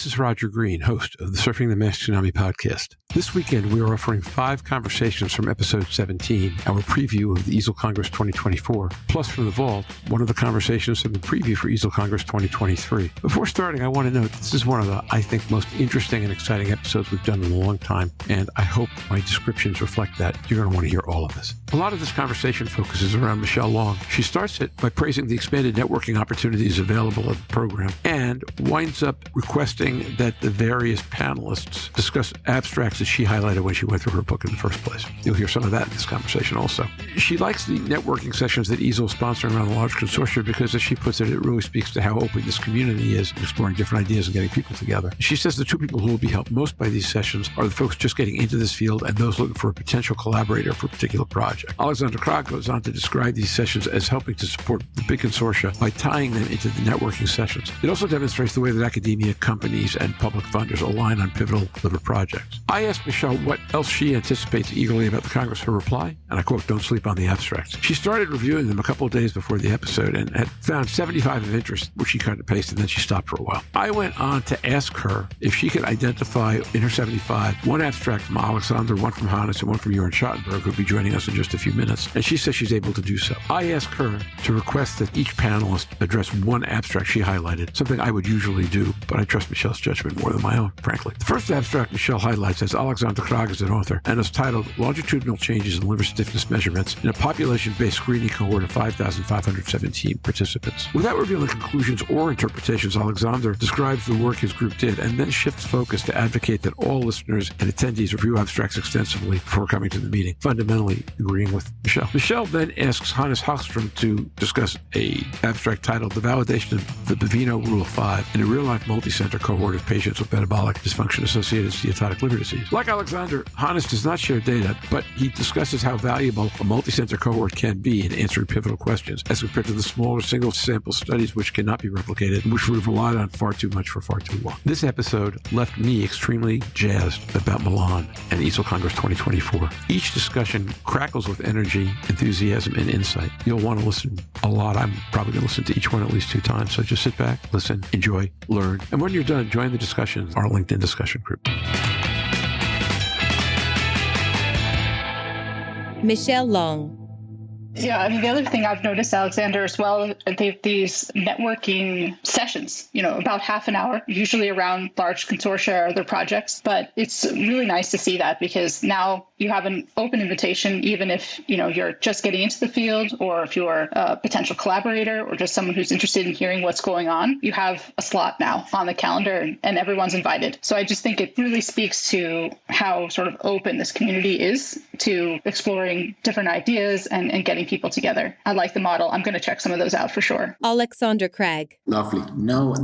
this is Roger Green, host of the Surfing the Mass Tsunami podcast. This weekend, we are offering 5 conversations from episode 17, our preview of the EASL Congress 2024, plus from the vault, one of the conversations from the preview for EASL Congress 2023. Before starting, I want to note this is one of the, I think, most interesting and exciting episodes we've done in a long time, and I hope my descriptions reflect that. You're going to want to hear all of this. A lot of this conversation focuses around Michelle Long. She starts it by praising the expanded networking opportunities available at the program and winds up requesting that the various panelists discuss abstracts that she highlighted when she went through her book in the first place. You'll hear some of that in this conversation also. She likes the networking sessions that EASL is sponsoring around the large consortia because, as she puts it really speaks to how open this community is in exploring different ideas and getting people together. She says the two people who will be helped most by these sessions are the folks just getting into this field and those looking for a potential collaborator for a particular project. Aleksander goes on to describe these sessions as helping to support the big consortia by tying them into the networking sessions. It also demonstrates the way that academia, companies, and public funders align on pivotal liver projects. I asked Michelle what else she anticipates eagerly about the Congress. Her reply, and I quote, "Don't sleep on the abstracts." She started reviewing them a couple of days before the episode and had found 75 of interest, which she cut and pasted, and then she stopped for a while. I went on to ask her if she could identify in her 75 one abstract from Aleksander, one from Hannes, and one from Jörn who will be joining us in just a few minutes, and she says she's able to do so. I asked her to request that each panelist address one abstract she highlighted, something I would usually do, but I trust Michelle's judgment more than my own, frankly. The first abstract Michelle highlights has Aleksander as an author and is titled Longitudinal Changes in Liver Stiffness Measurements in a Population-Based Screening Cohort of 5,517 participants. Without revealing conclusions or interpretations, Aleksander describes the work his group did and then shifts focus to advocate that all listeners and attendees review abstracts extensively before coming to the meeting, fundamentally agreeing with Michelle. Michelle then asks Hannes Hagström to discuss an abstract titled The Validation of the Bovino Rule of 5 in a real-life multi-center cohort of patients with metabolic dysfunction-associated steatotic liver disease. Like Aleksander, Hannes does not share data, but he discusses how valuable a multi-center cohort can be in answering pivotal questions as compared to the smaller single-sample studies which cannot be replicated and which we've relied on far too much for far too long. This episode left me extremely jazzed about Milan and EASL Congress 2024. Each discussion crackles with energy, enthusiasm, and insight. You'll want to listen a lot. I'm probably going to listen to each one at least 2 times, so just sit back, listen, enjoy, learn, and when you're done, join the discussion, our LinkedIn discussion group. Michelle Long. Yeah, I mean, the other thing I've noticed, Aleksander, as well, these networking sessions, about half an hour, usually around large consortia or other projects. But it's really nice to see that because now you have an open invitation, even if, you're just getting into the field or if you're a potential collaborator or just someone who's interested in hearing what's going on, you have a slot now on the calendar and everyone's invited. So I just think it really speaks to how sort of open this community is to exploring different ideas and getting people together. I like the model. I'm going to check some of those out for sure. Aleksander Craig. Lovely. No,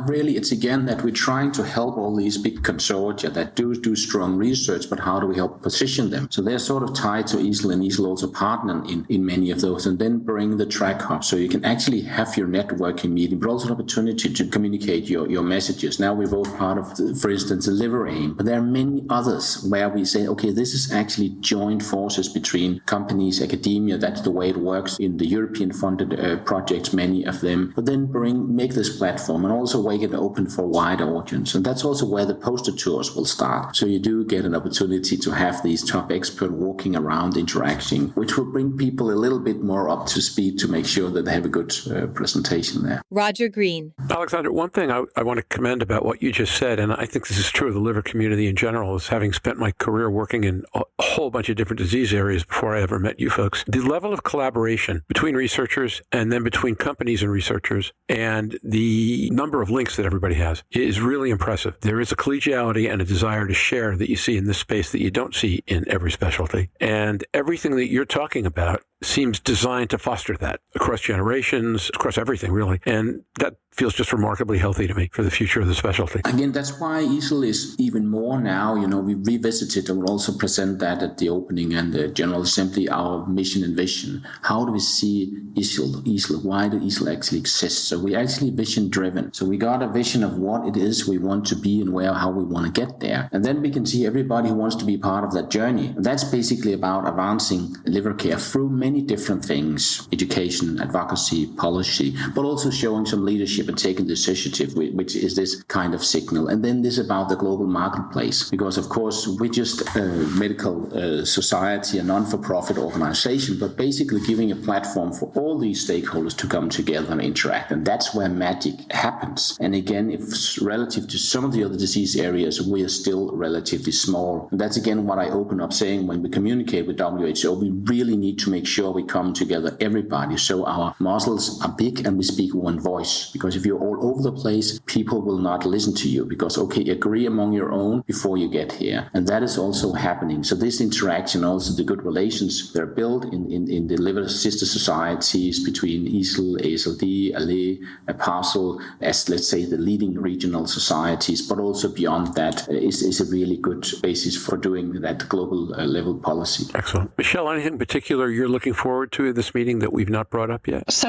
really, it's again that we're trying to help all these big consortia that do strong research, but how do we help position them? So they're sort of tied to EASL, and EASL also partner in many of those, and then bring the track hub so you can actually have your networking meeting, but also an opportunity to communicate your messages. Now we're both part of, for instance, the Liver Aim, but there are many others where we say, okay, this is actually joint forces between companies, academia. That's the way it works in the European funded projects, many of them, but then make this platform and also make it open for a wider audience. And that's also where the poster tours will start. So you do get an opportunity to have these top experts walking around interacting, which will bring people a little bit more up to speed to make sure that they have a good presentation there. Roger Green. Aleksander, one thing I want to commend about what you just said, and I think this is true of the liver community in general, is having spent my career working in a whole bunch of different disease areas before I ever met you folks, the level of collaboration between researchers and then between companies and researchers and the number of links that everybody has is really impressive. There is a collegiality and a desire to share that you see in this space that you don't see in every specialty. And everything that you're talking about seems designed to foster that across generations, across everything, really. And that feels just remarkably healthy to me for the future of the specialty. Again, that's why EASL is even more now. We revisited and we'll also present that at the opening and the General Assembly, our mission and vision. How do we see EASL? Why do EASL actually exist? So we're actually vision-driven. So we got a vision of what it is we want to be and how we want to get there. And then we can see everybody who wants to be part of that journey. And that's basically about advancing liver care through many many different things: education, advocacy, policy, but also showing some leadership and taking the initiative, which is this kind of signal. And then this about the global marketplace, because of course we're just a medical society, a non-for-profit organization, but basically giving a platform for all these stakeholders to come together and interact. And that's where magic happens. And again, if relative to some of the other disease areas, we are still relatively small. And that's again what I open up saying when we communicate with WHO, we really need to make sure we come together, everybody, so our muscles are big and we speak one voice. Because if you're all over the place, people will not listen to you, because, okay, agree among your own before you get here. And that is also happening. So this interaction, also the good relations that are built in the liver sister societies between EASL, ASLD, ALE, MASLD, as let's say the leading regional societies, but also beyond that is a really good basis for doing that global level policy. Excellent. Michelle, anything in particular you're looking forward to in this meeting that we've not brought up yet? So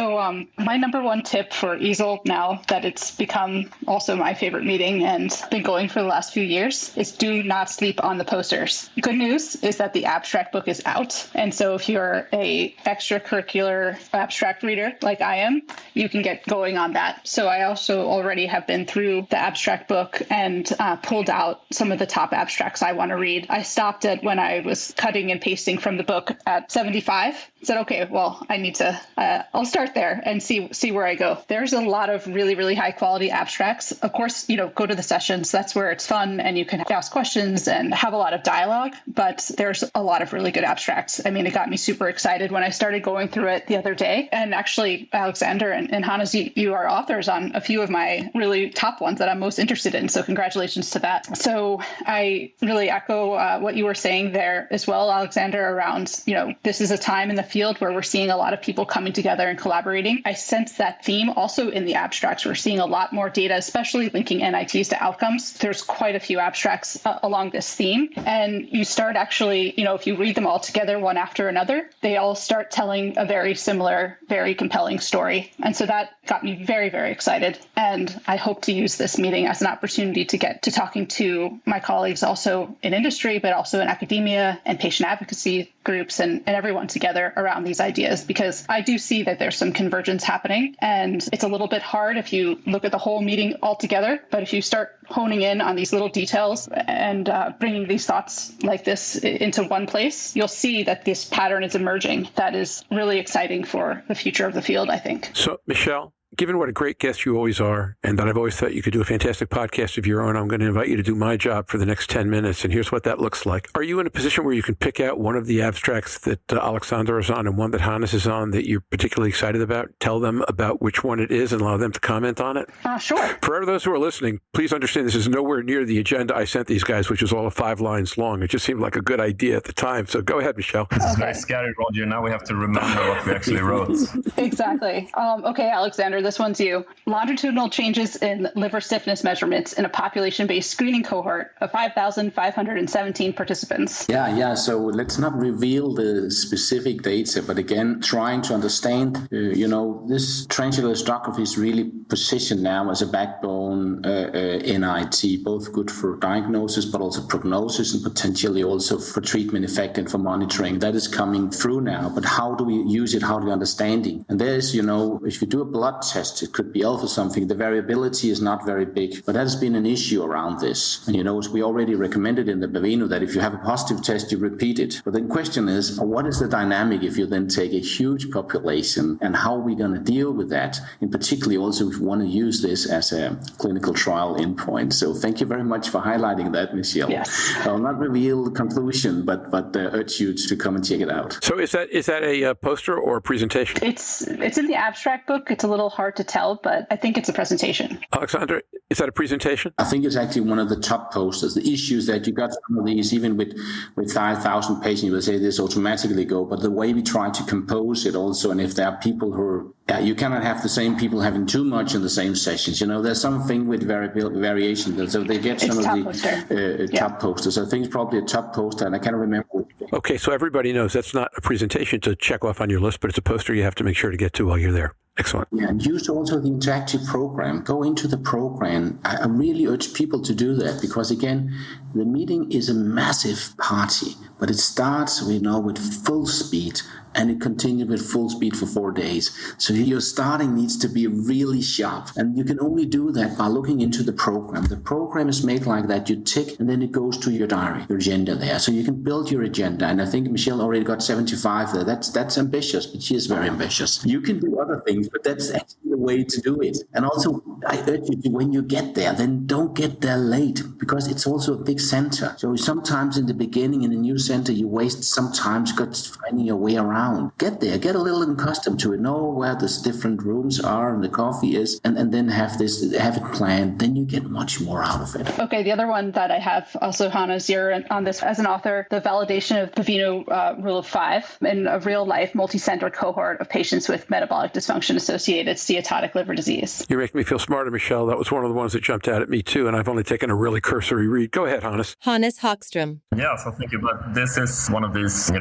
my number one tip for EASL, now that it's become also my favorite meeting and been going for the last few years, is do not sleep on the posters. Good news is that the abstract book is out. And so if you're a extracurricular abstract reader like I am, you can get going on that. So I also already have been through the abstract book and pulled out some of the top abstracts I want to read. I stopped at when I was cutting and pasting from the book at 75. Said, okay, well, I need to, I'll start there and see where I go. There's a lot of really, really high quality abstracts. Of course, go to the sessions. That's where it's fun and you can ask questions and have a lot of dialogue, but there's a lot of really good abstracts. I mean, it got me super excited when I started going through it the other day. And actually, Aleksander and Hannes, you are authors on a few of my really top ones that I'm most interested in. So congratulations to that. So I really echo what you were saying there as well, Aleksander, around, this is a time in the field where we're seeing a lot of people coming together and collaborating. I sense that theme also in the abstracts. We're seeing a lot more data, especially linking NITs to outcomes. There's quite a few abstracts along this theme. And you start actually, if you read them all together one after another, they all start telling a very similar, very compelling story. And so that got me very, very excited. And I hope to use this meeting as an opportunity to get to talking to my colleagues also in industry, but also in academia and patient advocacy groups and everyone together around these ideas, because I do see that there's some convergence happening. And it's a little bit hard if you look at the whole meeting altogether. But if you start honing in on these little details and bringing these thoughts like this into one place, you'll see that this pattern is emerging. That is really exciting for the future of the field, I think. So, Michelle, given what a great guest you always are, and that I've always thought you could do a fantastic podcast of your own, I'm going to invite you to do my job for the next 10 minutes, and here's what that looks like. Are you in a position where you can pick out one of the abstracts that Aleksander is on and one that Hannes is on that you're particularly excited about? Tell them about which one it is and allow them to comment on it? Sure. For those who are listening, please understand this is nowhere near the agenda I sent these guys, which is all of 5 lines long. It just seemed like a good idea at the time. So go ahead, Michelle. This is very scary, Roger. Now we have to remember what we actually wrote. Exactly. Okay, Aleksander, this one's you. Longitudinal changes in liver stiffness measurements in a population-based screening cohort of 5,517 participants. Yeah. So let's not reveal the specific data, but again, trying to understand, this transient elastography is really positioned now as a backbone NIT, both good for diagnosis, but also prognosis and potentially also for treatment effect and for monitoring. That is coming through now, but how do we use it? How do we understanding? And there's, if you do a blood test, it could be alpha something. The variability is not very big, but that has been an issue around this. And we already recommended in the Baveno that if you have a positive test, you repeat it. But the question is, what is the dynamic if you then take a huge population, and how are we going to deal with that? In particularly also if we want to use this as a clinical trial endpoint. So thank you very much for highlighting that, Michelle. Yes. I will not reveal the conclusion, but urge you to come and check it out. So is that a poster or a presentation? It's in the abstract book. It's a little hard to tell, but I think it's a presentation. Aleksander, is that a presentation? I think it's actually one of the top posters. The issues that you got some of these, even with 5,000 patients, you will say this automatically go, but the way we try to compose it also, and if there are people who are, you cannot have the same people having too much in the same sessions. There's something with variation. So they get some of the top posters. I think it's probably a top poster, and I can't remember. Okay, so everybody knows that's not a presentation to check off on your list, but it's a poster you have to make sure to get to while you're there. Excellent. Yeah, and use also the interactive program. Go into the program. I really urge people to do that because, again, the meeting is a massive party, but it starts, with full speed and it continued with full speed for 4 days. So your starting needs to be really sharp. And you can only do that by looking into the program. The program is made like that. You tick, and then it goes to your diary, your agenda there. So you can build your agenda. And I think Michelle already got 75 there. That's ambitious, but she is very ambitious. You can do other things, but that's actually the way to do it. And also, I urge you to, when you get there, then don't get there late, because it's also a big center. So sometimes in the beginning, in a new center, you waste some time finding your way around. Get there, get a little accustomed to it, know where the different rooms are and the coffee is, and then have it planned. Then you get much more out of it. Okay, the other one that I have also, Hannes, you're on this as an author, the validation of the Vino Rule of 5 in a real-life multi-center cohort of patients with metabolic dysfunction-associated steatotic liver disease. You're making me feel smarter, Michelle. That was one of the ones that jumped out at me, too, and I've only taken a really cursory read. Go ahead, Hannes. Hannes Hagström. Yeah, so thank you. But this is one of these,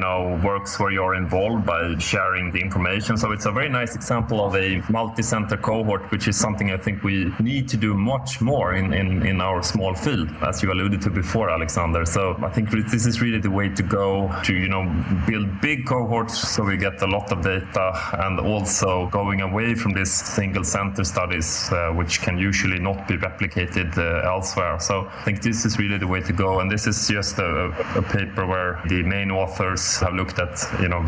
works where you're involved by sharing the information. So it's a very nice example of a multi-center cohort, which is something I think we need to do much more in our small field, as you alluded to before, Aleksander. So I think this is really the way to go to, build big cohorts so we get a lot of data, and also going away from these single center studies, which can usually not be replicated elsewhere. So I think this is really the way to go. And this is just a paper where the main authors have looked at,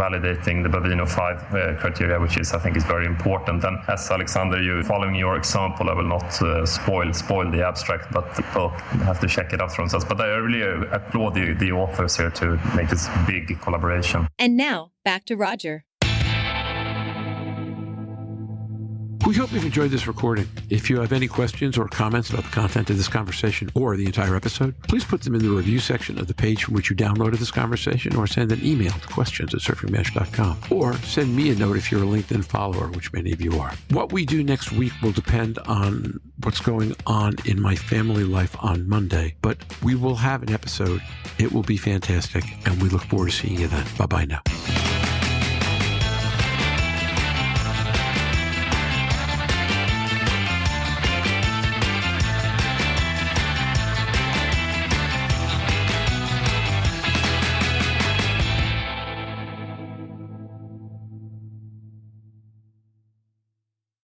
validating the Bavino 5 criteria, which I think is very important. And as Aleksander, following your example, I will not spoil the abstract, but people have to check it out for themselves. But I really applaud the authors here to make this big collaboration. And now, back to Roger. We hope you've enjoyed this recording. If you have any questions or comments about the content of this conversation or the entire episode, please put them in the review section of the page from which you downloaded this conversation, or send an email to questions@surfingmesh.com, or send me a note if you're a LinkedIn follower, which many of you are. What we do next week will depend on what's going on in my family life on Monday, but we will have an episode. It will be fantastic, and we look forward to seeing you then. Bye-bye now.